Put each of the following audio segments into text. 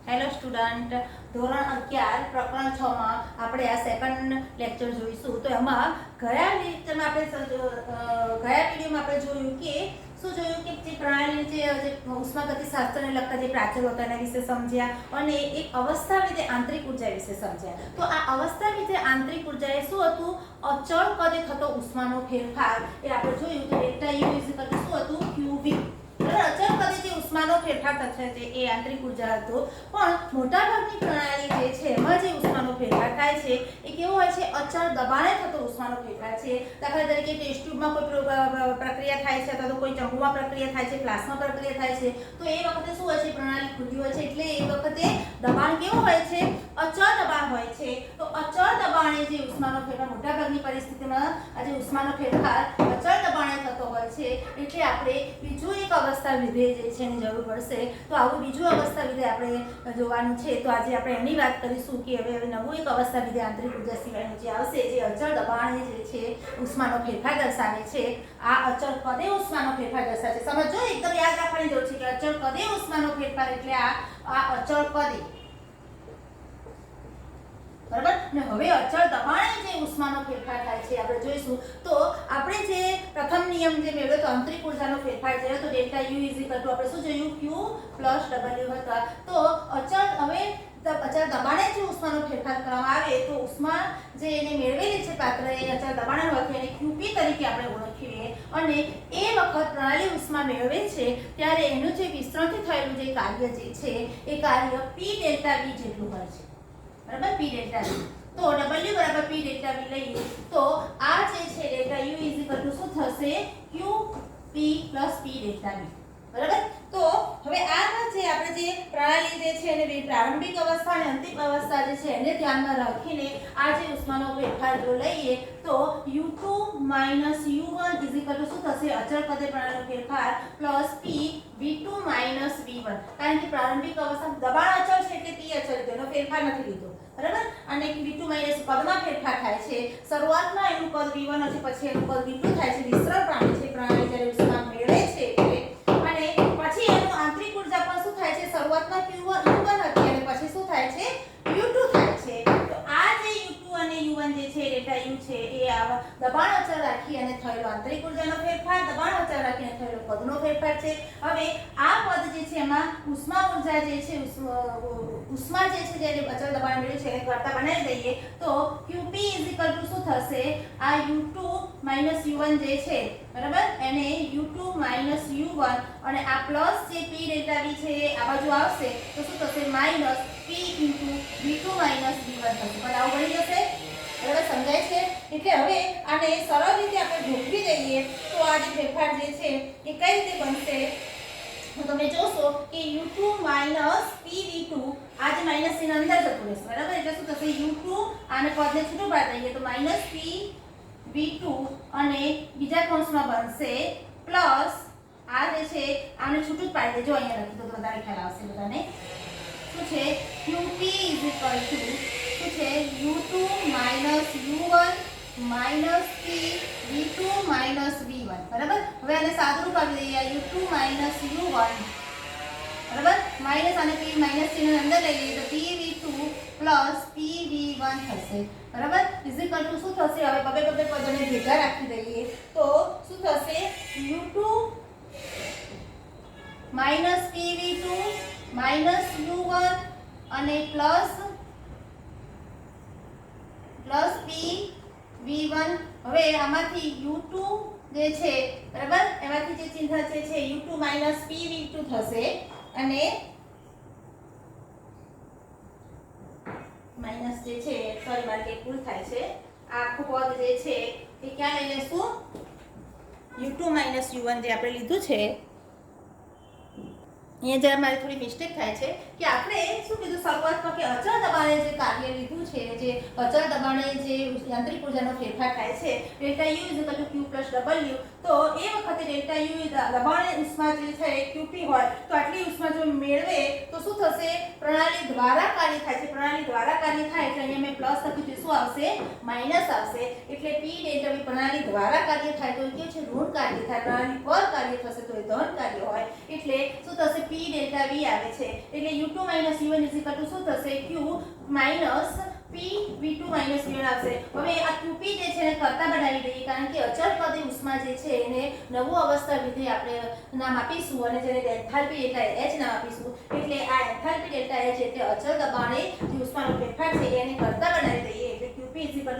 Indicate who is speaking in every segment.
Speaker 1: Hello student, ધોરણ 11 પ્રકરણ 6 માં આપણે આ સેકન્ડ લેક્ચર જોઈશું. તો એમાં ગયા વિડીયોમાં આપણે જોયું કે જે પ્રણાલી જે ઉષ્માગતિશાસ્ત્રને લગતા જે પ્રાચીરો હતા એના વિશે સમજ્યા અને એક અવસ્થા વિધે આંતરિક ઉર્જા વિશે સમજ્યા. તો આ અવસ્થા વિધે આંતરિક ઉર્જા એ શું હતું? અચળ કદે થતો ઉષ્માનો ફેરફાર એ આપણે જોયું. તો ડેલ્ટા યુ શું હતું? QV. અચળ કદે જે ઉષ્માનો ફેરફાર થશે એ આંતરિક ઉર્જા હતો. પણ મોટાભાગની પ્રણાલી જે છે એમાં જે ઉષ્માનો ફેરફાર થાય છે એ કેવો હોય છે? અચળ દબાણે થતો ઉષ્માનો ફેરફાર છે. દાખલા તરીકે ટેસ્ટ ટ્યુબમાં કોઈ પ્રક્રિયા થાય છે અથવા તો કોઈ ચંપુમાં પ્રક્રિયા થાય છે, ગ્લાસમાં પ્રક્રિયા થાય છે, તો એ વખતે શું હોય છે? પ્રણાલી ખુલ્લી હોય છે એટલે એ વખતે દબાણ કેવું હોય છે? અચળ દબાણ હોય છે. તો અચળ દબાણે જે ઉષ્માનો ફેરફાર, મોટાભાગની પરિસ્થિતિમાં આ જે ઉષ્માનો ફેરફાર અચળ દબાણે થતો હોય છે એટલે આપણે બીજું એક અવસ્થા વિધેય જે છે એની જરૂર પડશે. તો આવું બીજું અવસ્થા વિધેય આપણે જોવાનું છે. તો આજે આપણે એની વાત કરીશું કે હવે નવું એક અવસ્થા વિધેય આંતરિક ઉર્જા સિવાયનું જે આવશે, જે અચળ દબાણે જે છે ઉષ્માનો ફેરફાર દર્શાવે છે. આ અચળ કદે ઉષ્માનો ફેરફાર દર્શાવે છે. સમજો, એકદમ યાદ રાખવાની જરૂર છે કે અચળ કદે ઉષ્માનો ફેરફાર એટલે આ અચળ કદે, બરાબર. ને હવે અચળ દબાણે જે ઉષ્માનો ફેરફાર થાય છે આપણે જોઈશું. તો આપણે જે પ્રથમ નિયમ જે મેળવ્યો તો આંતરિક ઉર્જાનો ફેરફાર જોયો તો ડેલ્ટા યુ આપણે શું જોયું? Q પ્લસ W હતા. તો અચળ દબાણે જે ઉષ્માનો ફેરફાર કરવામાં આવે તો ઉષ્મા જે એને મેળવેલી છે પાત્ર એ અચળ દબાણે હોવાથી એને QP તરીકે આપણે ઓળખીએ. અને એ વખત પ્રણાલી ઉષ્મા મેળવે છે ત્યારે એનું જે વિસ્તરણથી થયેલું જે કાર્ય જે છે એ કાર્ય P ડેલ્ટા V જેટલું હોય છે, બરાબર. P delta V. તો W બરાબર P ડેલ્ટા V લઈએ તો આ જે છે ડેલ્ટા U શું થશે? QP plus P delta V, બરાબર. તો હવે આ જે આપણે જે પ્રણાલી જે છે એને પ્રારંભિક અવસ્થા અને અંતિમ અવસ્થા જે છે એને ધ્યાનમાં રાખીને આ જે ઉષ્માનો ફેરફાર જો લઈએ તો U2 U1 શું થશે? અચળ કદે પ્રણાલીનો ફેરફાર પ્લસ P V2 V1. કારણ કે પ્રારંભિક અવસ્થા દબાણ અચળ છે એટલે P અચળ, તેનો ફેરફાર નથી લીધો, બરાબર. અને V2 પદમાં ફેરફાર થાય છે. શરૂઆતમાં એનું પદ V1 હશે, પછી એનું પદ V2 થાય છે. વિસ્તરણ પામે છે પ્રણાલી જ્યારે ઉષ્મા મેળવે છે એટલે. અને પછી એનું આંતરિક ઉર્જા પણ શું થાય છે? શરૂઆતમાં U1 હતી અને પછી શું થાય છે? U2 થાય છે. તો આ જે U2 અને U1 જે છે ડેલ્ટા U છે એ દબાણ અચળ રાખી અને થયેલો આંતરિક ઉર્જાનો ફેરફાર, દબાણ અચળ રાખીને થયેલો પદનો ફેરફાર છે. હવે આ પદ જે છે એમાં ઉષ્મા ઉર્જા જે છે ઉષ્મા જે છે જે અચળ દબાણ મેળવ્યું છે એને કરતા બનાવી દઈએ તો QP શું થશે? આ U2 U1 જે છે, બરાબર, એને U2 U1 અને આ પ્લસ જે P ડેલ્ટા V છે આ બાજુ આવશે તો શું થશે? માઈનસ P V2 V1 થશે. પણ આવું બની જશે, બરાબર. સમજાય છે? એટલે હવે આને સરળ રીતે આપણે ગોઠવી દઈએ તો આ જે ફેરફાર જે છે એ કઈ રીતે બનશે? તો તમે જોશો કે U2 PV2 આ જે માઈનસ ચિહ્ન અંદર જતું રહેશે, બરાબર. એટલે શું થશે? U2 આને પદને છૂટું પાડી દઈએ તો માઈનસ PV2 અને બીજા કૌંસમાં બનશે પ્લસ આ જે છે આને છૂટું જ પાડી દેજો. અહીંયા લખી દો તો વધારે ખ્યાલ આવશે બધાને. શું છે? QP શું છે? U2 U1 P V2 V1, બરાબર. હવે આને સાદુરૂપ આપી દઈએ. U2 U1, બરાબર, માઈનસ અને P માઈનસ ચિહ્ન અંદર લઈ લઈએ તો PV2 પ્લસ PV1 થશે, બરાબર. ઇઝિકલ ટુ શું થશે? હવે બબે પદોને ભેગા રાખી દઈએ તો શું થશે? U2 PV2 U1 અને પ્લસ PV1. હવે આમાંથી U2 જે છે, બરાબર, એમાંથી જે ચિહ્ન છે U2 PV2 થશે અને માઈનસ જે છે, સોરી મારે કે ભૂલ થાય છે, આ આખું પદ જે છે એ ક્યાં લઈ લેશું? U2 U1 જે આપણે લીધું છે અહીંયા જરા મારી થોડી મિસ્ટેક થાય છે કે આપણે શું કીધું લખીશું શરૂઆતમાં કે અચળ દબાણે જે કાર્ય લીધું છે, જે અચળ દબાણે જે યાંત્રિક ઉર્જાનો ફેરફાર થાય છે delta you is equal to Q plus W, તો એ વખતે ડેલ્ટા યુ દબાણે ઉષ્મા જે છે એ ક્યુપી હોય તો આટલી ઉષ્મા જો મેળવે તો શું થશે, પ્રણાલી દ્વારા કાર્ય થાય છે, પ્રણાલી દ્વારા કાર્ય થાય એટલે અહીંયા મેં પ્લસ લખ્યું છે, શું આવશે, માઇનસ આવશે, એટલે પી ડેલ્ટા વી પ્રણાલી દ્વારા કાર્ય થાય તો એ કેવું છે, ઋણ કાર્ય થાય, પ્રણાલી પર કાર્ય થશે તો એ ધન કાર્ય હોય, એટલે શું થશે, પી ડેલ્ટા વી આવે છે, એટલે u2 - u1 શું થશે, q માઇનસ પી v2 - v1 આવશે। હવે આ qp જે છે એને કરતા બનાવી દઈએ, કારણ કે અચળ પદે ઉષ્મા જે છે એને નવું અવસ્થા વિધેય આપણે નામ આપીશું અને જેને એન્થાલ્પી ડેલ્ટા h નામ આપીશું, એટલે આ એન્થાલ્પી ડેલ્ટા h એટલે અચળ દબાણે જે ઉષ્માનો ફેરફાર છે એને કરતા બનાવી દઈએ, એટલે qp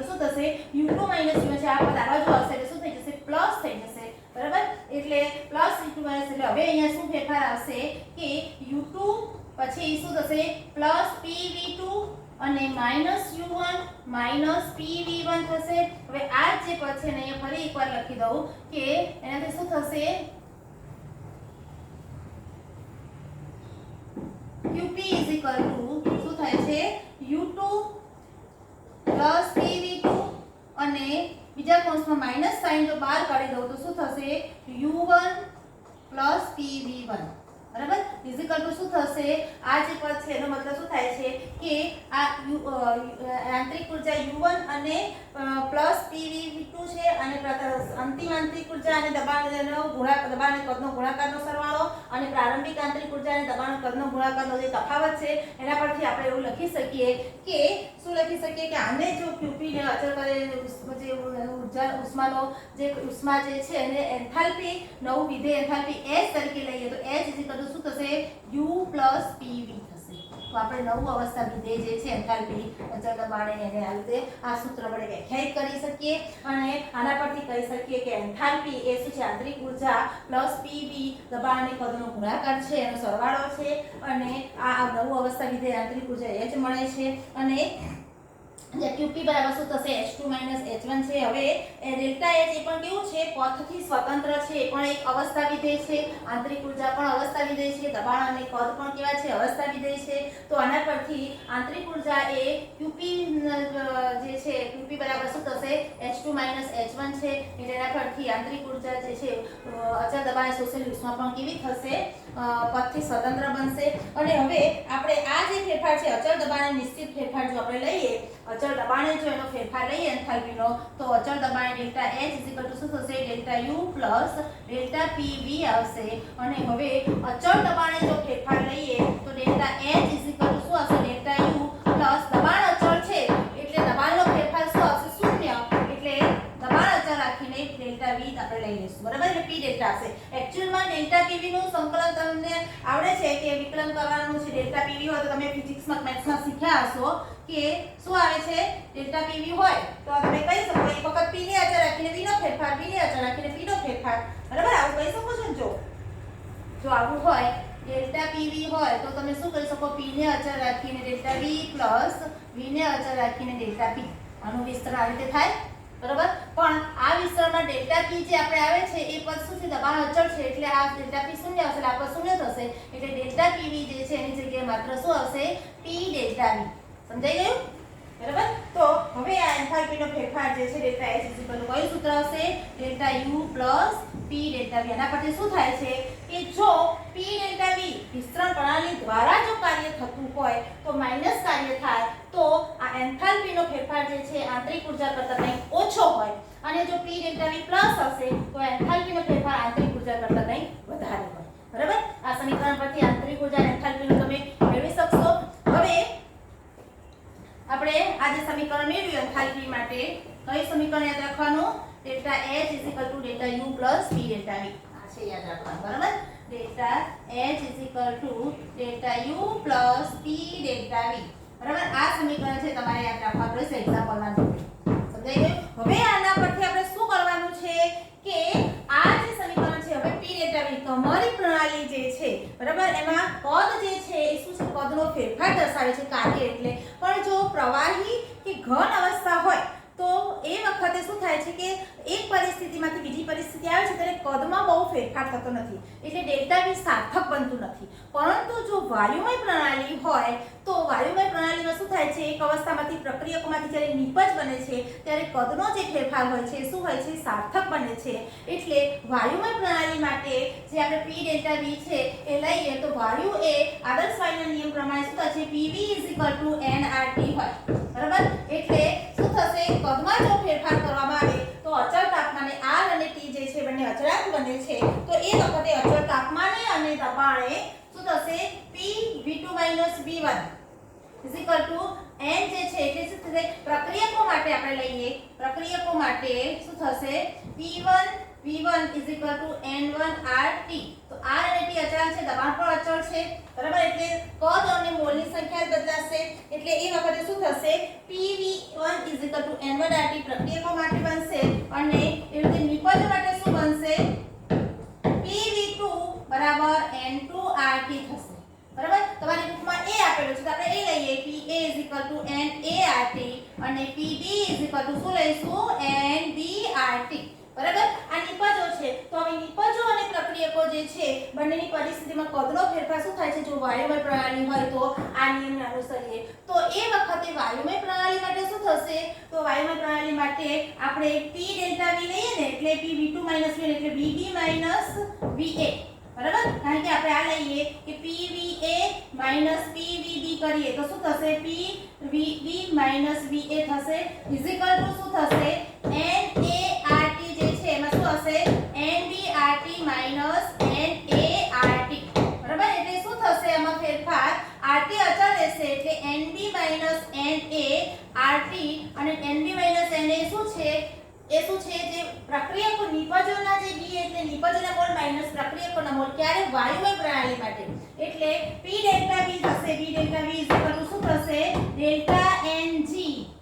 Speaker 1: શું થશે, u2 - u1 છે, આ પદ આ બાજુ આવશે એટલે શું થઈ જશે, પ્લસ થઈ જશે, બરાબર, એટલે પ્લસ u2 - એટલે હવે અહીંયા શું ફેરફાર આવશે કે u2 પછી શું થશે, પ્લસ pv2 અને માઈનસ u1 માઈનસ pv1 થશે। હવે આ જે પદ છે ને અહીંયા ફરી એકવાર લખી દઉં કે એનાથી શું થશે, qp શું થાય છે, u2 pv2 અને બીજા કૌંસમાં માઈનસ સાઇન જો બહાર કાઢી દઉં તો શું થશે, u1 pv1, બરાબર, ઇઝિકલ ટુ શું થશે, આ જે પદ છે એનો મતલબ શું થાય છે કે આ યાંત્રિક ઉર્જા u1 અને પ્લસ pv2 છે અને અંતિમ આંતરિક ઉર્જા અને દબાણનો ગુણાકાર, દબાણ અને કદનો ગુણાકારનો સરવાળો અને પ્રારંભિક આંતરિક ઉર્જા અને દબાણ અને કદનો ગુણાકારનો જે તફાવત છે એના પરથી આપણે એવું લખી શકીએ કે શું લખી શકીએ કે આને જો qp ને અચળ પદે જે ઉર્જા ઉષ્માનો જે ઉષ્મા જે છે એને એન્થાલ્પી નવું વિધેય એન્થાલ્પી h તરીકે લઈએ તો h શું થશે, u પ્લસ pv થશે, તો આપણે નવું અવસ્થા વિધેય જે છે એન્થાલ્પી અચળ દબાણે એને આ રીતે આ સૂત્ર વડે વ્યાખ્યાયિત કરી શકીએ અને આના પરથી કહી શકીએ કે એન્થાલ્પી એ શું છે, આંતરિક ઉર્જા પ્લસ pv દબાણ અને કદનો ગુણાકાર છે એનો સરવાળો છે અને આ નવું અવસ્થા વિધેય આંતરિક ઉર્જા h મળે છે અને જે qp બરાબર શું થશે, h2 - h1 છે। હવે એ ડેલ્ટા h એ પણ કેવું છે, પથથી સ્વતંત્ર છે, એ પણ એક અવસ્થા વિધેય છે, આંતરિક ઉર્જા પણ અવસ્થા વિધેય છે, દબાણ અને કદ પણ કેવા છે, અવસ્થા વિધેય છે, તો આના પરથી આંતરિક ઉર્જા એ qp જે છે qp બરાબર શું થશે, h2 - h1 છે, એટલે એના પરથી આંતરિક ઉર્જા જે છે અચળ દબાણે શોષેલી ઉષ્મા પણ કેવી થશે, પથથી સ્વતંત્ર બનશે। અને હવે આપણે આ જે ફેરફાર છે અચળ દબાણે નિશ્ચિત ફેરફાર જો આપણે લઈએ, અચળ દબાણે જો એનો ફેરફાર લઈએ એન્થાલ્પીનો, તો અચળ દબાણે ડેલ્ટા h શું થશે, delta u plus delta pv આવશે અને હવે અચળ દબાણે જો ફેરફાર લઈએ તો ડેલ્ટા h શું આવશે, ડેલ્ટા u પ્લસ દબાણ અચળ છે એટલે દબાણનો ફેરફાર શું આવશે, શૂન્ય, એટલે દબાણ અચળ રાખીને ડેલ્ટા v આપણે લઈ લઈશું, બરાબર, એટલે p ડેલ્ટા આવશે। એક્ચ્યુઅલમાં ડેલ્ટા pv નું સંકલન તમને આવડે છે કે વિકલન કરવાનું છે, ડેલ્ટા pv હોય તો તમે ફિઝિક્સમાં મેથ્સમાં શીખ્યા હશો કે શું આવે છે, ડેલ્ટા pv હોય તો તમે કહી શકો એક વખત p ને અચળ રાખીને v નો ફેરફાર, v ને અચળ રાખીને p નો ફેરફાર, બરાબર, આવું કહી શકો છો ને। જો આવું હોય ડેલ્ટા pv હોય તો તમે શું કરી શકો, p ને અચળ રાખીને ડેલ્ટા v પ્લસ v ને અચળ રાખીને ડેલ્ટા p, આનું વિસ્તરણ આ રીતે થાય, બરાબર, પણ આ વિસ્તરણમાં ડેલ્ટા p જે આપણે આવે છે એ પદ શું છે, દબાણ અચળ છે એટલે આ ડેલ્ટા p શૂન્ય આવશે એટલે આ પદ શૂન્ય થશે, એટલે ડેલ્ટા pv જે છે એની જગ્યાએ માત્ર શું આવશે, p ડેલ્ટા v, સમજાઈ ગયું, બરાબર। તો હવે આ એન્થાલ્પીનો ફેરફાર જે છે ડેલ્ટા h કયું સૂત્ર આવશે, delta u plus p delta v, આના પરથી શું થાય છે કે જો p ડેલ્ટા v વિસ્તરણ પ્રણાલી દ્વારા જો કાર્ય થતું હોય તો માઈનસ કાર્ય થાય તો આ એન્થાલ્પીનો ફેરફાર જે છે આંતરિક ઉર્જા કરતાં કંઈક ઓછો હોય અને જો p ડેલ્ટા v પ્લસ હશે તો એન્થાલ્પીનો ફેરફાર આંતરિક ઉર્જા કરતાં કંઈક વધારે હોય, બરાબર, આ સમીકરણ પરથી આંતરિક ઉર્જા અને એન્થાલ્પીનું તમે મેળવી શકશો। હવે આપણે આ જે સમીકરણ મેળવ્યું એન્થાલ્પી માટે કઈ સમીકરણ યાદ રાખવાનું, delta h delta u plus p delta v, આ છે યાદ રાખવાનું, બરાબર, delta h delta u plus p delta v, બરાબર, આ સમીકરણ છે તમારે યાદ રાખવાનું રહેશે એક્ઝામ્પલમાં, સમજાઈ ગયું। હવે આના પરથી આપણે શું કરવાનું છે કે આ જે સમીકરણ છે હવે p ડેલ્ટા v તમારી પ્રણાલી જે છે, બરાબર, એમાં પદ જે છે એ શું છે, પદનો ફેરફાર દર્શાવે છે કાર્ય એટલે, પણ જો પ્રવાહી કે ઘન અવસ્થા હોય તો એ વખતે શું થાય છે કે એક પરિસ્થિતિમાંથી બીજી પરિસ્થિતિ આવે છે ત્યારે કદમાં બહુ ફેરફાર થતો નથી એટલે ડેલ્ટા v સાર્થક બનતું નથી, પરંતુ જો વાયુમય પ્રણાલી હોય તો વાયુમય પ્રણાલીમાં શું થાય છે, એક અવસ્થામાંથી પ્રક્રિયકોમાંથી જ્યારે નિપજ બને છે ત્યારે કદનો જે ફેરફાર હોય છે શું હોય છે, સાર્થક બને છે. એટલે વાયુમય પ્રણાલી માટે જે આપણે P ડેલ્ટા V છે એ લઈએ તો વાયુ એ આદર્શ વાયુના નિયમ પ્રમાણે શું થશે, PV nRT હોય. બરાબર. એટલે શું થશે, કદમાં જો ફેરફાર કરવામાં આવે તો અચળ તાપમાને R અને T જે છે બંને અચળાંક બને છે. તો એ વખતે અચળ તાપમાને અને દબાણે શું થશે, PV2 V1 n જે છે એટલે શું થશે, પ્રક્રિયકો માટે આપણે લઈએ, પ્રક્રિયકો માટે શું થશે, P1 V1 n1RT. તો R અને T અચળાંક છે, દબાણ પણ અચળ છે. બરાબર. એટલે કદ અને મોલની સંખ્યા બદલાશે. એટલે એ વખતે શું થશે, PV1 n1RT પ્રક્રિયકો માટે બનશે અને એ રીતે નિપજ માટે શું બનશે, PV2 n2RT થશે. બરાબર. તમારી બુકમાં એ આપેલું છે તો આપણે એ લઈએ, PA nART અને PB શું લઈશું, nBRT. બરાબર. આ નિપજો છે. તો હવે નિપજો અને પ્રક્રિયકો જે છે બંનેની પરિસ્થિતિમાં કદનો ફેરફાર શું થાય છે, જો વાયુમય પ્રણાલી હોય તો આ નિયમને અનુસરીએ તો એ વખતે વાયુમય પ્રણાલી માટે શું થશે, તો વાયુમય પ્રણાલી માટે આપણે P ડેલ્ટા V લઈએ ને એટલે PV2 V એટલે VB VA. બરાબર. કારણ કે આપણે આ લઈએ કે PVA PVB કરીએ તો શું થશે, PVB VA થશે શું થશે, nART જે છે એમાં શું હશે, nBRT NART. બરાબર. એટલે શું થશે આમાં ફેરફાર, RT અચળ રહેશે એટલે NB NART અને NB NA શું છે, એ શું છે, જે પ્રક્રિયકો નિપજોના જે B એટલે નિપજોના મોલ માઈનસ પ્રક્રિયકોના મોલ ક્યારે, વાયુમય પ્રણાલી માટે. એટલે P ડેલ્ટા V થશે, P ડેલ્ટા V શું થશે, ડેલ્ટા NG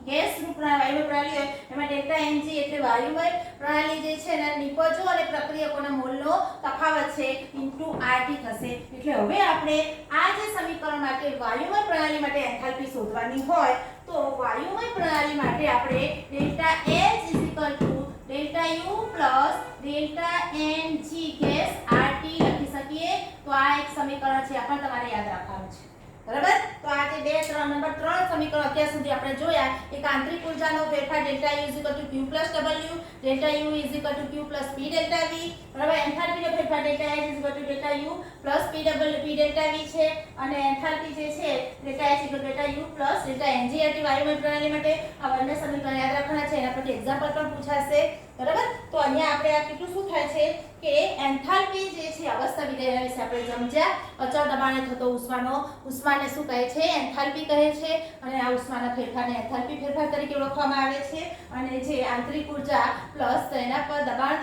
Speaker 1: ગેસ રૂપ વાયુમય પ્રણાલી હોય એમાં ડેલ્ટા NG એટલે વાયુમય પ્રણાલી જે છે એના નિપજો અને પ્રક્રિયકોના મોલનો તફાવત છે ઇન્ટુ RT થશે. એટલે હવે આપણે આ જે સમીકરણ માટે વાયુમય પ્રણાલી માટે એન્થાલ્પી શોધવાની હોય તો વાયુમય પ્રણાલી માટે આપણે delta H delta U plus delta NG gas RT લખી શકીએ. તો આ એક સમીકરણ છે, આ પણ તમારે યાદ રાખવાનું છે. બરાબર. તો આ જે 3 સમીકરણ અત્યાર સુધી આપણે જોયા, એક આંતરિક ઊર્જાનો ફેરફાર delta U q plus W, delta U q plus P delta V. બરાબર. એન્થાલ્પીનો ફેરફાર delta H delta U plus P delta V છે અને એન્થાલ્પી જે છે delta H delta U plus delta NGRT વાયુમય પ્રણાલી માટે આ બંને સમીકરણ યાદ રાખવાના છે. એના પરથી એક્ઝામ્પલ પણ પૂછાશે. બરાબર. તો અહીંયા આપણે આ કેટલું શું થાય છે કે એન્થાલ્પી જે છે અવસ્થા વિધેય વિશે આપણે સમજ્યા. અચળ દબાણે થતો ઉષ્માને શું કહે છે, એન્થાલ્પી કહે છે અને આ ઉષ્માના ફેરફારને એન્થાલ્પી ફેરફાર તરીકે ઓળખવામાં આવે છે. અને જે આંતરિક ઊર્જા પ્લસ તેના પર દબાણ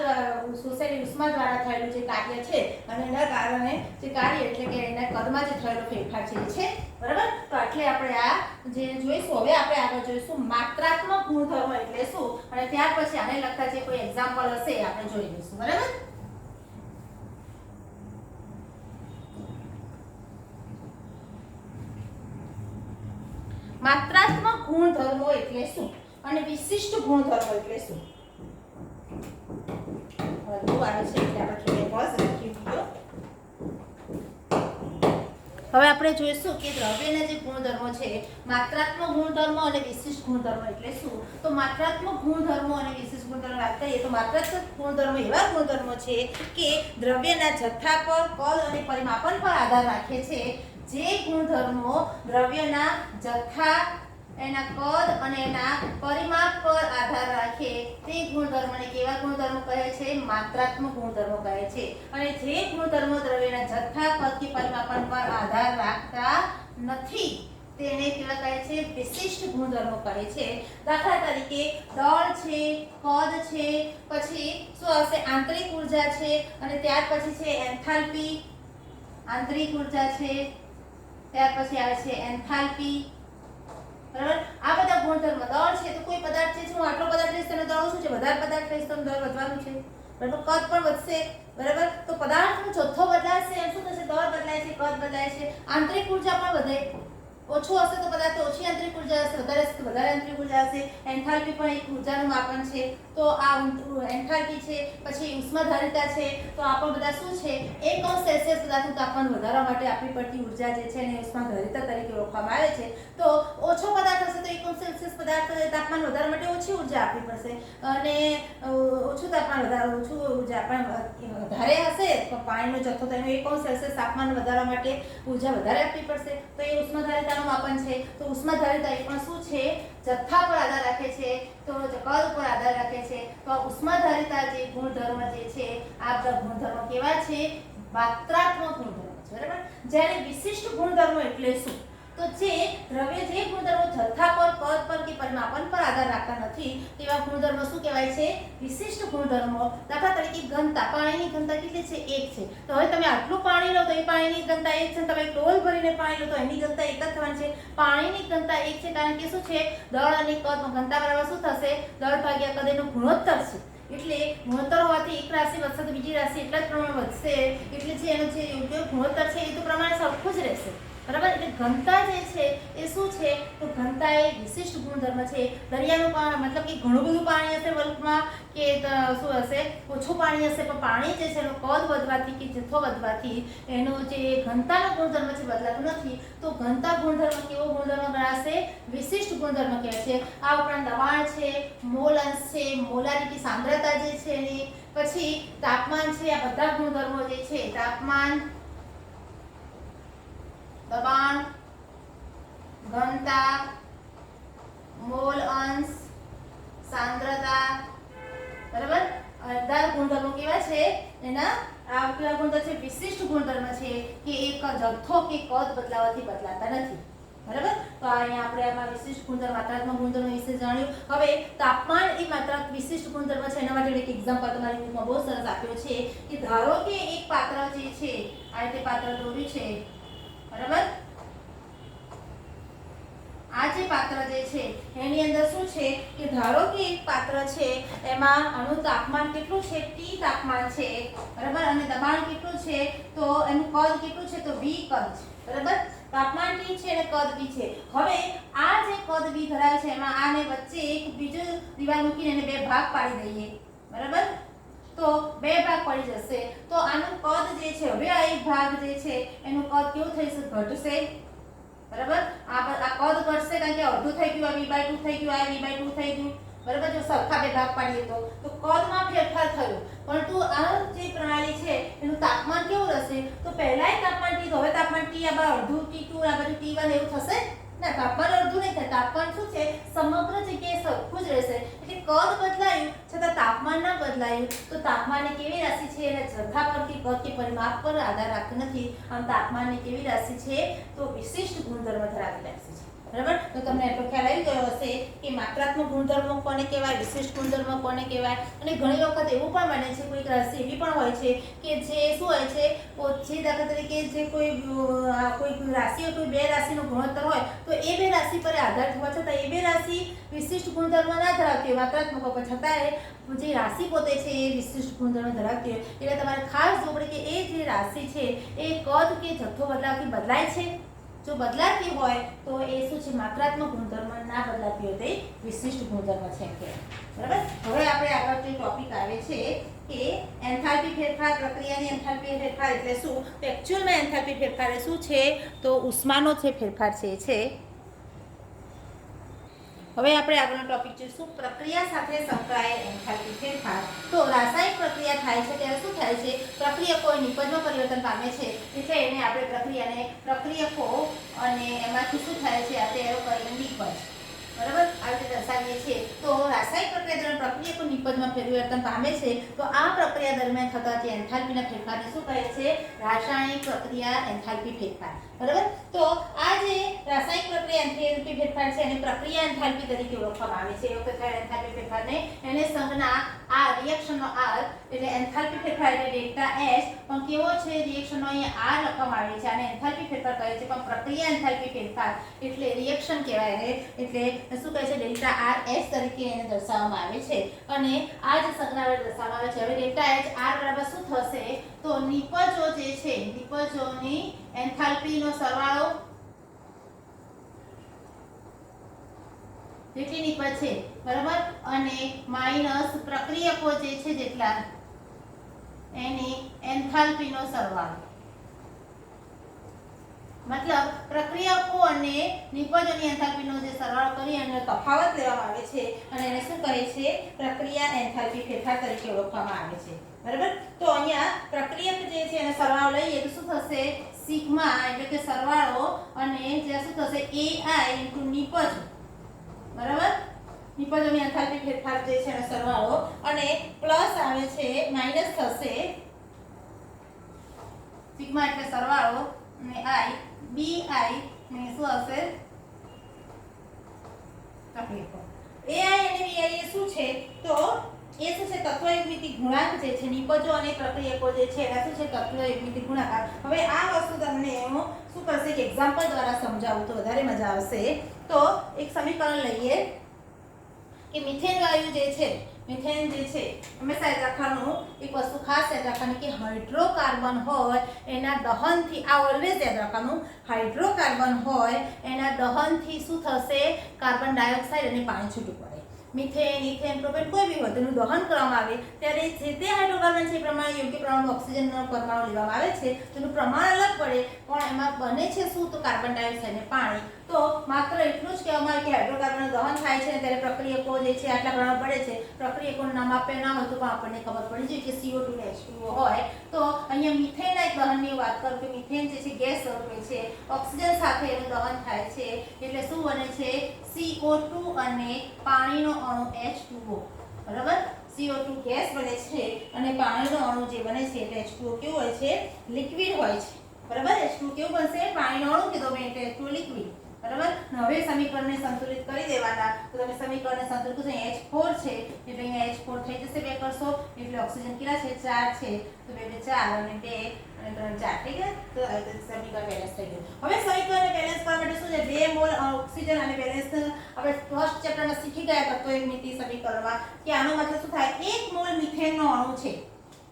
Speaker 1: શોષેલી ઉષ્મા દ્વારા થયેલું જે કાર્ય છે અને એના કારણે જે કાર્ય એટલે કે એના કદમાં જે થયેલો ફેરફાર છે. બરાબર. તો એટલે આપણે આ જે જોઈશું, હવે આપણે આગળ જોઈશું માત્રાત્મક ગુણધર્મો એટલે શું અને ત્યાર પછી આને લગતા જે કોઈ એક્ઝામ્પલ હશે આપણે જોઈ લઈશું. બરાબર. માત્રાત્મક ગુણધર્મો એટલે શું અને વિશિષ્ટ ગુણધર્મો એટલે શું? વધુ આવે છે એટલે આપણે થોડી પોઝ રાખી દઈએ. હવે આપણે જોઈશું કે દ્રવ્યના જે ગુણધર્મો છે, માત્રાત્મક ગુણધર્મો અને વિશિષ્ટ ગુણધર્મો એટલે શું. તો માત્રાત્મક ગુણધર્મો અને વિશિષ્ટ ગુણધર્મો વાત કરીએ તો માત્રાત્મક ગુણધર્મો એવા ગુણધર્મો છે કે દ્રવ્યના જથ્થા પર, કદ અને પરિમાપન પર આધાર રાખે છે. જે ગુણધર્મો દ્રવ્યના જથ્થા, એના કદ અને એના પરિમાપ પર આધાર રાખે તે ગુણધર્મોને કેવા ગુણધર્મો કહે છે, માત્રાત્મક ગુણધર્મો કહે છે. અને જે ગુણધર્મો દ્રવ્યના જથ્થા, કદ કે પરિમાપન પર આધાર રાખતા નથી તેને કેવા કહે છે, વિશિષ્ટ ગુણધર્મો કહે છે. દાખલા તરીકે દળ છે, કદ છે, પછી શું આવશે, આંતરિક ઊર્જા છે અને ત્યાર પછી છે એન્થાલ્પી. આંતરિક ઊર્જા છે, ત્યાર પછી આવે છે એન્થાલ્પી. બરાબર. આ બધા ગુણધર્મો. દળ છે તો કોઈ પદાર્થ છે, હું આટલો પદાર્થ લઈશ તેનો દળ શું છે, વધારે પદાર્થ લઈશ તો દળ વધવાનું છે. બરાબર. કદ પણ વધશે. બરાબર. તો પદાર્થનો જથ્થો બદલાશે એમ શું થશે, દળ બદલાય છે, કદ બદલાય છે, આંતરિક ઊર્જા પણ વધે. ઓછું હશે તો પદાર્થ ઓછી આંતરિક ઉર્જા હશે, વધારે હશે તો વધારે આંતરિક ઉર્જા હશે. એન્થાલ્પી પણ એક ઉર્જાનું માપન છે. તો આ એન્થાલ્પી છે. પછી ઉષ્માધારિતા છે. તો આ પણ બધા શું છે, 1°C પદાર્થનું તાપમાન વધારવા માટે આપવી પડતી ઉર્જા જે છે એને ઉષ્માધારિતા તરીકે ઓળખવામાં આવે છે. તો ઓછો પદાર્થ હશે તો 1°C પદાર્થ તાપમાન વધારવા માટે ઓછી ઉર્જા આપવી પડશે, અને ઓછું તાપમાન ઓછું ઉર્જા પણ વધારે હશે તો પાણીનો જથ્થો તો એનું 1°C તાપમાન વધારવા માટે ઉર્જા વધારે આપવી પડશે. તો એ ઉષ્માધારિતાનું માપન છે. તો ઉષ્માધારિતા એ પણ શું છે, જથ્થા પર આધાર રાખે છે, તો કદ પર આધાર રાખે છે. તો આ ઉષ્માધારિતા જે ગુણધર્મ જે છે, આ બધા ગુણધર્મ કેવા છે, માત્રાત્મક ગુણધર્મ છે. બરાબર. જ્યારે વિશિષ્ટ ગુણધર્મો એટલે શું, તો જે દ્રવ્ય જે ગુણધર્મો જથ્થા પર, કદ પર કે પરિમાપન પર આધાર રાખતા નથી તેવા ગુણધર્મો શું કહેવાય છે, વિશિષ્ટ ગુણધર્મો. દાખલા તરીકે ઘનતા, પાણીની ઘનતા કેટલી છે, 1 છે. તો હવે તમે આટલું પાણી લો તો એ પાણીની ઘનતા 1 છે. તમે ડોલ ભરીને પાણી લો તો એની ઘનતા 1 જ થવાની છે. પાણીની ઘનતા 1 છે કારણ કે શું છે, દળ અને કદમાં ઘનતા બરાબર શું થશે, દળ ભાગ્યા કદ એનું ગુણોત્તર છે. એટલે ગુણોત્તર હોવાથી એક રાશિ વધશે તો બીજી રાશિ એટલા જ પ્રમાણમાં વધશે. એટલે જે એનો જે યોગ્ય ગુણોત્તર છે એ તો પ્રમાણે સરખું જ રહેશે. બરાબર. એટલે ઘનતા જે છે એ શું છે, તો ઘનતા એ વિશિષ્ટ ગુણધર્મ છે. દરિયાનું પાણી મતલબ કે ઘણું બધું પાણી હશે વર્ગમાં, કે શું હશે, ઓછું પાણી હશે, પણ પાણી જે છે એનું કદ વધવાથી કે જથ્થો વધવાથી એનો જે ઘનતાનો ગુણધર્મ છે બદલાતું નથી. તો ઘનતા ગુણધર્મ કેવો ગુણધર્મ ગણાશે, વિશિષ્ટ ગુણધર્મ કહેવાય છે. આ ઉપરાંત દબાણ છે, મોલ અંશ છે, મોલારિટી સાંદ્રતા જે છે એની, પછી તાપમાન છે. આ બધા ગુણધર્મો જે છે, તાપમાન, દબાણ, ઘનતા, મોલ અંશ, સાંદ્રતા, બરાબર, બધા ગુણધર્મો કેવા છે એના, આ કેવા ગુણધર્મ છે, વિશિષ્ટ ગુણધર્મ છે કે એક જથ્થો કે કદ બદલાવાથી બદલાતા નથી. બરાબર. તો અહીંયા આપણે આમાં વિશિષ્ટ ગુણધર્મ, માત્રાત્મક ગુણધર્મ વિશે જાણ્યું. હવે તાપમાન એ માત્ર વિશિષ્ટ ગુણધર્મ છે. એના માટે એક એક્ઝામ્પલ તમારી બુકમાં બહુ સરસ આપ્યો છે કે ધારો કે એક પાત્ર જે છે, આ રીતે પાત્ર દોર્યું છે. બરાબર. આ જે પાત્ર જે છે એની અંદર શું છે કે ધારો કે એક પાત્ર છે એમાં આનું તાપમાન કેટલું છે, T તાપમાન છે. બરાબર. અને દબાણ કેટલું છે, તો એનું કદ કેટલું છે, તો V કદ છે. બરાબર. તાપમાન T છે અને કદ V છે. હવે આ જે કદ V ધરાવે છે એમાં આને વચ્ચે એક બીજો દીવાલ મૂકીને એને બે ભાગ પાડી દઈએ. બરાબર. તો બે ભાગ પડી જશે. તો આનું કદ જે છે, હવે આ એક ભાગ જે છે એનું કદ કેવું થશે, ઘટશે. બરાબર. આ કદ ઘટશે કારણ કે અડધું થઈ ગયું, આ V/2 થઈ ગયું, આ V/2 થઈ ગયું. બરાબર. જો સરખા બે ભાગ પાડીએ તો કદમાં ફેરફાર થયો, પરંતુ આ જે પ્રણાલી છે એનું તાપમાન કેવું રહેશે, તો પહેલાય તાપમાન T, તો હવે તાપમાન T, આ બાજુ અડધું T2, આ બાજુ T1 એવું થશે ના. તાપમાન અડધું નહીં થાય. તાપમાન શું છે, સમગ્ર જગ્યાએ સરખું જ રહેશે. એટલે કદ બદલાયું છતાં તાપમાન ના બદલાયું. તો તાપમાન એ કેવી રાશિ છે, એને જથ્થા પર કે કદ કે પરિમાપ પર આધાર રાખતો નથી. આમ તાપમાન એ કેવી રાશિ છે, તો વિશિષ્ટ ગુણધર્મ ધરાવતી રાશિ છે. બરાબર. તો તમને એટલો ખ્યાલ આવી ગયો હશે કે માત્રાત્મક ગુણધર્મો કોને કહેવાય, વિશિષ્ટ ગુણધર્મો કોને કહેવાય. અને ઘણી વખત એવું પણ બને છે, કોઈક રાશિ એવી પણ હોય છે કે જે શું હોય છે, જે દાખલા તરીકે જે કોઈ રાશિ હોય, કોઈ બે રાશિનો ગુણોત્તર હોય, તો એ બે રાશિ પર આધારિત હોવા છતાં એ બે રાશિ વિશિષ્ટ ગુણધર્મ ના ધરાવતી હોય, માત્રાત્મક પણ છતાંય જે રાશિ પોતે છે એ વિશિષ્ટ ગુણધર્મ ધરાવતી હોય. એટલે તમારે ખાસ જોવું પડે કે એ જે રાશિ છે એ કદ કે જથ્થો બદલાવથી બદલાય છે. જો બદલાતી હોય તો એ શું છે, માત્રાત્મક ગુણધર્મ ના બદલાતી હોય તે વિશિષ્ટ ગુણધર્મ છે એમ કહેવાય. બરાબર. હવે આપણે આગળ જે ટોપિક આવે છે કે એન્થાલ્પી ફેરફાર, પ્રક્રિયાની એન્થાલ્પી ફેરફાર એટલે શું. તો એક્ચ્યુઅલમાં એન્થાલ્પી ફેરફાર એ શું છે, તો ઉષ્માનો જે ફેરફાર છે. હવે આપણે આગળનો ટોપિક જોઈશું, પ્રક્રિયા સાથે સંકળાયેલ એન્થાલ્પી ફેરફાર. તો રાસાયણિક પ્રક્રિયા થાય છે ત્યારે શું થાય છે, પ્રક્રિયકો નિપજમાં પરિવર્તન પામે છે. એટલે એને આપણે પ્રક્રિયાને પ્રક્રિયકો અને એમાંથી શું થાય છે, અત્યારે કરીને નિપજ. બરાબર. આવી રીતે દર્શાવીએ છીએ. તો રાસાયણિક પ્રક્રિયા દરમિયાન પ્રક્રિયકો નિપજમાં પરિવર્તન પામે છે. તો આ પ્રક્રિયા દરમિયાન થતા જે એન્થાલ્પીના ફેરફારને શું કહે છે, રાસાયણિક પ્રક્રિયા એન્થાલ્પી ફેરફાર. બરાબર. તો આ જે રાસાયણિક પ્રક્રિયા એન્થાલ્પી ફેરફાર છે એને પ્રક્રિયા એન્થાલ્પી તરીકે ઓળખવામાં આવે છે. એ વખતે એન્થાલ્પી ફેરફારને એને સંજ્ઞા આ રિએક્શનનો R એટલે એન્થાલ્પી ફેરફાર એટલે ડેલ્ટા S, પણ કેવો છે, રિએક્શનનો અહીંયા R લખવામાં આવે છે. આને એન્થાલ્પી ફેરફાર કહે છે, પણ પ્રક્રિયા એન્થાલ્પી ફેરફાર એટલે રિએક્શન કહેવાય. એટલે શું કહે છે, ડેલ્ટા RS તરીકે એને દર્શાવવામાં આવે છે. અને આ જે સંજ્ઞા વડે દર્શાવવામાં આવે છે. હવે ડેલ્ટા H R બરાબર શું થશે, તો નિપજો જે છે, નિપજોની એન્થાલ્પીનો સરવાળો જેટલી નિપજ છે બરાબર, અને માઈનસ પ્રક્રિયકો જે છે જેટલા એની એન્થાલ્પીનો સરવાળો, મતલબ પ્રક્રિયકો અને નિપજોની એન્થાલ્પીનો જે સરવાળો કરી અને તફાવત લેવામાં આવે છે અને એને શું કહે છે, પ્રક્રિયા એન્થાલ્પી ફેરફાર તરીકે ઓળખવામાં આવે છે બરાબર। તો અહીંયા પ્રક્રિયક જે છે એનો સરવાળો લઈએ તો શું થશે, સિગ્મા એટલે કે સરવાળો અને જે શું થશે AI * નિપજ બરાબર, નિપજોની એન્થાલ્પી ફેરફાર જે છે એનો સરવાળો, અને પ્લસ આવે છે માઈનસ થશે સિગ્મા એટલે સરવાળો અને I BI ને શું હશે તકલીફો। AI અને BI એ શું છે તો એ શું છે, તત્વયુગ્મિતિ ગુણાંક જે છે નિપજો અને પ્રક્રિયકો જે છે એના શું છે તત્વયુગ્મિતિ ગુણાકાર। હવે આ વસ્તુ તમને હું શું કરશે કે એક્ઝામ્પલ દ્વારા સમજાવું તો વધારે મજા આવશે। તો એક સમીકરણ લઈએ કે મિથેન વાયુ જે છે, મિથેન જે છે હંમેશા યાદ રાખવાનું, એક વસ્તુ ખાસ યાદ રાખવાની કે હાઇડ્રોકાર્બન હોય એના દહનથી, આ ઓલવેઝ યાદ રાખવાનું, હાઇડ્રોકાર્બન હોય એના દહનથી શું થશે, કાર્બન ડાયોક્સાઇડ અને પાણી છૂટું પડે। મિથેન, ઇથેન, પ્રોપેન કોઈ બી હોય તેનું દહન કરવામાં આવે ત્યારે જે તે હાઇડ્રોકાર્બન છે એ પ્રમાણે યોગ્ય પ્રમાણમાં ઓક્સિજનનો પરમાણુ લેવામાં આવે છે, તેનું પ્રમાણ અલગ પડે પણ એમાં બને છે શું તો કાર્બન ડાયોક્સાઇડ અને પાણી। તો માત્ર એટલું જ કહેવામાં આવે કે હાઇડ્રોકાર્બનનું દહન થાય છે ત્યારે પ્રક્રિયકો જે છે આટલા પ્રમાણ પડે છે, પ્રક્રિયકોનું નામ આપ્યા ના હોય તો પણ આપણને ખબર પડી જાય કે CO2 ને H2O હોય। તો અહીંયા મિથેનના એક દહનની વાત કરું કે મિથેન જે છે ગેસ સ્વરૂપે છે, ઓક્સિજન સાથે એનું દહન થાય છે એટલે શું બને છે, CO2 અને પાણીનો અણુ H2O બરાબર, CO2 ગેસ બને છે અને પાણીનો અણુ જે બને છે એટલે H2O કેવું હોય છે, લિક્વિડ હોય છે બરાબર। H2O કેવું બનશે, પાણીનો અણુ કીધો મેં એટલે H2O લિક્વિડ બરાબર। હવે સમીકરણને સંતુલિત કરી દેવાના, તો તમે સમીકરણને સંતુલિત કરશો, H4 છે એટલે અહીંયા H4 થઈ જશે, 2 કરશો એટલે ઓક્સિજન કેટલા છે, 4 છે તો 2 * 4 અને 2 અને 3 4 થઈ ગયા, તો સમીકરણ બેલેન્સ થઈ ગયું। હવે સમીકરણને બેલેન્સ કરવા માટે શું છે, 2 મોલ ઓક્સિજન અને બેલેન્સ આપણે ફર્સ્ટ ચેપ્ટરમાં શીખી ગયા તત્વયુગ્મિતિ સમીકરણમાં કે આનો મતલબ શું થાય, 1 મોલ મિથેનનો અણુ છે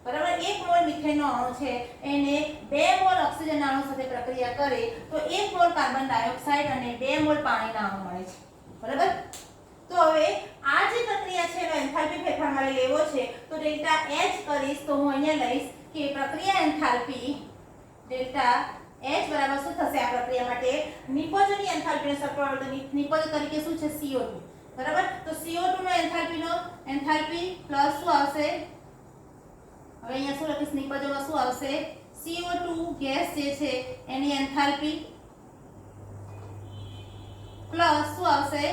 Speaker 1: બરાબર, 1 મોલ મિથેનનો અણુ છે એને 2 મોલ ઓક્સિજનના અણુ સાથે પ્રક્રિયા કરે તો 1 મોલ કાર્બન ડાયોક્સાઇડ અને 2 મોલ પાણીના અણુ મળે છે બરાબર। તો હવે આ જે પ્રક્રિયા છે એનો એન્થાલ્પી ફેરફાર મારે લેવો છે તો ડેલ્ટા H કરીશ તો હું અહીંયા લઈશ કે પ્રક્રિયા એન્થાલ્પી ડેલ્ટા H બરાબર શું થશે આ પ્રક્રિયા માટે, નિપજોની એન્થાલ્પીનો સરવાળો, તો નિપજ તરીકે શું છે CO2 બરાબર, તો CO2 નો એન્થાલ્પી પ્લસ શું આવશે, હવે અહીંયા શું લખીશ, નિપજોમાં શું આવશે, CO2 ગેસ જે છે એની એન્થાલ્પી પ્લસ શું આવશે,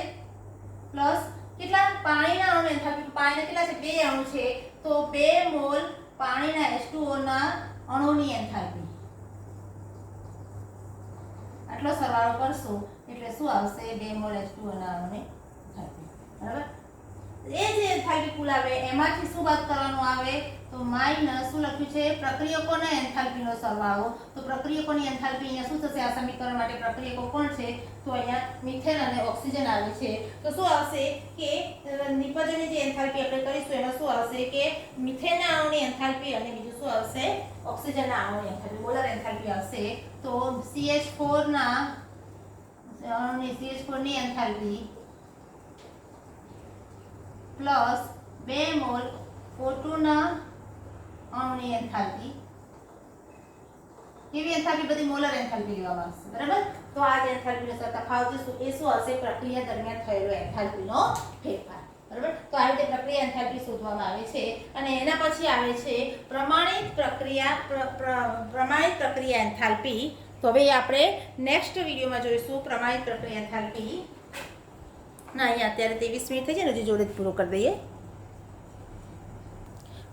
Speaker 1: પ્લસ કેટલા, પાણીના અણુની એન્થાલ્પી, પાણીના કેટલા છે, 2 અણુ છે તો 2 મોલ પાણીના H2O ના અણુની એન્થાલ્પી, આટલો સરવાળો કરશો એટલે શું આવશે, 2 મોલ H2O ના અણુની એન્થાલ્પી બરાબર। એ જે એન્થાલ્પી કુલ આવે એમાંથી શું બાદ કરવાનું આવે તો માઈનસ શું લખ્યું છે, પ્રક્રિયકોના એન્થાલ્પીનો સરવાળો, તો પ્રક્રિયકોની એન્થાલ્પી અહીંયા શું થશે, આ સમીકરણ માટે પ્રક્રિયકો કોણ છે તો અહીંયા મિથેન અને ઓક્સિજન આવે છે, તો શું આવશે કે નિપજોની જે એન્થાલ્પી આપણે કરીશું એમાં શું આવશે કે મિથેનના અણુની એન્થાલ્પી અને બીજું શું આવશે, ઓક્સિજનના અણુની એન્થાલ્પી, મોલર એન્થાલ્પી આવશે, તો CH4 ના અણુની CH4 ની એન્થાલ્પી પ્લસ 2 મોલ O2 ના અણુની એન્થાલ્પી, કેવી એન્થાલ્પી, બધી મોલર એન્થાલ્પી લેવામાં આવશે બરાબર। તો આ જે એન્થાલ્પીનો તફાવત છે એ શું હશે, પ્રક્રિયા દરમિયાન થયેલો એન્થાલ્પીનો ફેરફાર બરાબર। તો આ રીતે પ્રક્રિયા એન્થાલ્પી શોધવામાં આવે છે અને એના પછી આવે છે પ્રમાણિત પ્રક્રિયા એન્થાલ્પી। તો હવે આપણે નેક્સ્ટ વિડીયોમાં જોઈશું પ્રમાણિત પ્રક્રિયા એન્થાલ્પી ના। અહીંયા અત્યારે 23 મિનિટ થઈ છે ને, હજી જોડે જ પૂરો કરી દઈએ।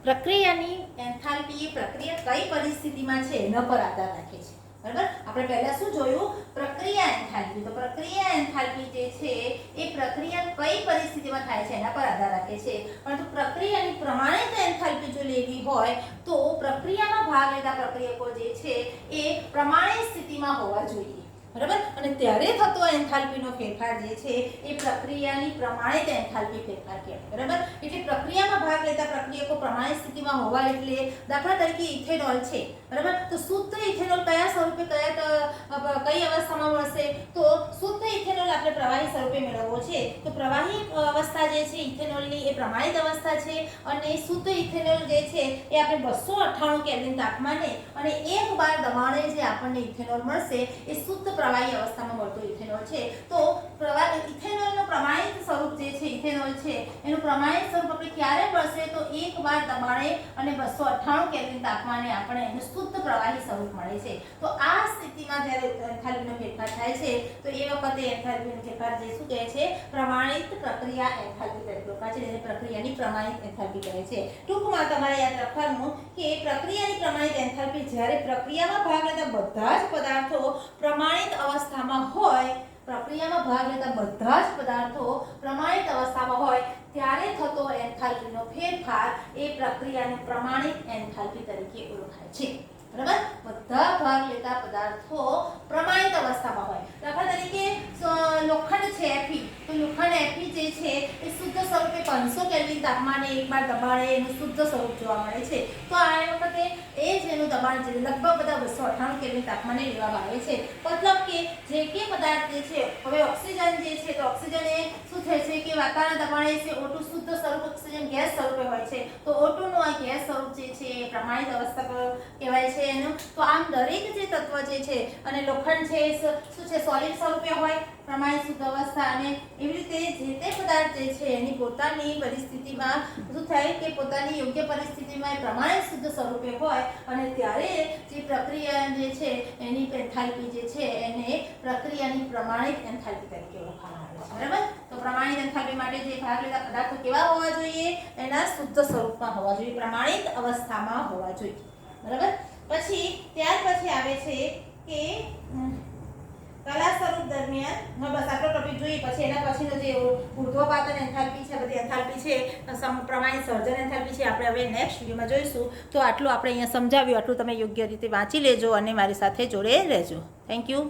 Speaker 1: પ્રક્રિયાની એન્થાલ્પી એ પ્રક્રિયા કઈ પરિસ્થિતિમાં છે એના પર આધાર રાખે છે બરાબર। આપણે પહેલા શું જોયું, પ્રક્રિયા એન્થાલ્પી, તો પ્રક્રિયા એન્થાલ્પી જે છે એ પ્રક્રિયા કઈ પરિસ્થિતિમાં થાય છે એના પર આધાર રાખે છે, પરંતુ પ્રક્રિયાની પ્રમાણિત એન્થાલ્પી જો લેવી હોય તો પ્રક્રિયામાં ભાગ લેતા પ્રક્રિયકો જે છે એ પ્રમાણિત સ્થિતિમાં હોવા જોઈએ બરાબર, અને ત્યારે થતો એન્થાલ્પીનો ફેરફાર જે છે એ પ્રક્રિયાની પ્રમાણિત એન્થાલ્પી ફેરફાર કહેવાય બરાબર। એટલે પ્રક્રિયામાં ભાગ લેતા પ્રક્રિયકો પ્રમાણિત સ્થિતિમાં હોવા એટલે દાખલા તરીકે ઇથેનોલ છે બરાબર, તો શુદ્ધ ઇથેનોલ કયા સ્વરૂપે કઈ અવસ્થામાં મળશે, તો શુદ્ધ ઇથેનોલ આપણે પ્રવાહી પ્રવાહી સ્વરૂપે મેળવવો છે તો પ્રવાહી અવસ્થા જે છે ઇથેનોલની એ પ્રમાણિત અવસ્થા છે અને શુદ્ધ ઇથેનોલ જે છે એ આપણે 298 કેલ્વિન તાપમાને અને 1 બાર દબાણે જે આપણને ઇથેનોલ મળશે એ શુદ્ધ પ્રવાહી અવસ્થામાં મળતો ઇથેનોલ છે. તો ઇથેનોલનું પ્રમાણિત સ્વરૂપ જે છે ઇથેનોલ છે એનું પ્રમાણિત સ્વરૂપ આપણે ક્યારે મળશે તો 1 બાર દબાણે અને 298 કેલ્વિન તાપમાને આપણે એનું શુદ્ધ પ્રવાહી સ્વરૂપ મળે છે. તો આ સ્થિતિમાં જ્યારે એન્થાલ્પીનો ફેરફાર થાય છે તો એ વખતે એન્થાલ્પીનો ફેરફાર જે શું કહે છે પ્રમાણિત પ્રક્રિયા એન્થાલ્પી તરીકે ઓળખાય છે, જેને પ્રક્રિયાની પ્રમાણિત એન્થાલ્પી કહે છે. ટૂંકમાં તમારે યાદ રાખવાનું કે પ્રક્રિયાની પ્રમાણિત એન્થાલ્પી જ્યારે પ્રક્રિયામાં ભાગ લેતા બધા જ પદાર્થો પ્રમાણિત અવસ્થામાં હોય, પ્રક્રિયામાં ભાગ લેતા બધા જ પદાર્થો પ્રમાણિત અવસ્થામાં હોય ત્યારે થતો એન્થાલ્પીનો ફેરફાર એ પ્રક્રિયાની પ્રમાણિત એન્થાલ્પી તરીકે ઓળખાય છે. બરાબર, બધા ભાગ લેતા પદાર્થો પ્રમાણિત અવસ્થામાં હોય. દાખલા તરીકે લોખંડ છે Fe, તો લોખંડ Fe જે છે એ શુદ્ધ સ્વરૂપે 500 કેલ્વિન તાપમાને 1 બાર દબાણે એનું શુદ્ધ સ્વરૂપ જોવા મળે છે. તો આ વખતે એ જ એનું દબાણ છે લગભગ બધા 298 કેલ્વિન તાપમાને લેવામાં આવે છે. મતલબ કે જે કે પદાર્થ જે છે, હવે ઓક્સિજન જે છે તો ઓક્સિજન એ શું થાય છે કે વાતાવરણના દબાણે છે O2 શુદ્ધ સ્વરૂપ ઓક્સિજન ગેસ સ્વરૂપે હોય છે. તો O2 નું આ ગેસ સ્વરૂપ જે છે એ પ્રમાણિત અવસ્થા પર કહેવાય છે એનું. તો આમ દરેક જે તત્વ જે છે અને લોખંડ છે શું છે સોલિડ સ્વરૂપે હોય પ્રમાણિત શુદ્ધ અવસ્થા, અને એવી રીતે જે તે પદાર્થ જે છે એની પોતાની પરિસ્થિતિમાં શું થાય કે પોતાની યોગ્ય પરિસ્થિતિમાં એ પ્રમાણિત શુદ્ધ સ્વરૂપે હોય અને ત્યારે જે પ્રક્રિયા જે છે એની એન્થાલ્પી જે છે એને પ્રક્રિયાની પ્રમાણિત એન્થાલ્પી તરીકે ઓળખવામાં આવે છે. બરાબર, તો પ્રમાણિત એન્થાલ્પી માટે જે ભાગ લેતા પદાર્થો કેવા હોવા જોઈએ? એના શુદ્ધ સ્વરૂપમાં હોવા જોઈએ, પ્રમાણિત અવસ્થામાં હોવા જોઈએ. બરાબર, પછી ત્યાર પછી આવે છે કે કલા સ્વરૂપ દરમિયાન બસ આટલો ટોપિક જોઈએ. પછી એના પછીનો જે ઉર્ધ્વપાતન એન્થાલ્પી છે, બધી એન્થાલ્પી છે પ્રમાણિત સર્જન એન્થાલ્પી છે આપણે હવે નેક્સ્ટ વિડીયોમાં જોઈશું. તો આટલું આપણે અહીંયા સમજાવ્યું, આટલું તમે યોગ્ય રીતે વાંચી લેજો અને મારી સાથે જોડે રહેજો. Thank you.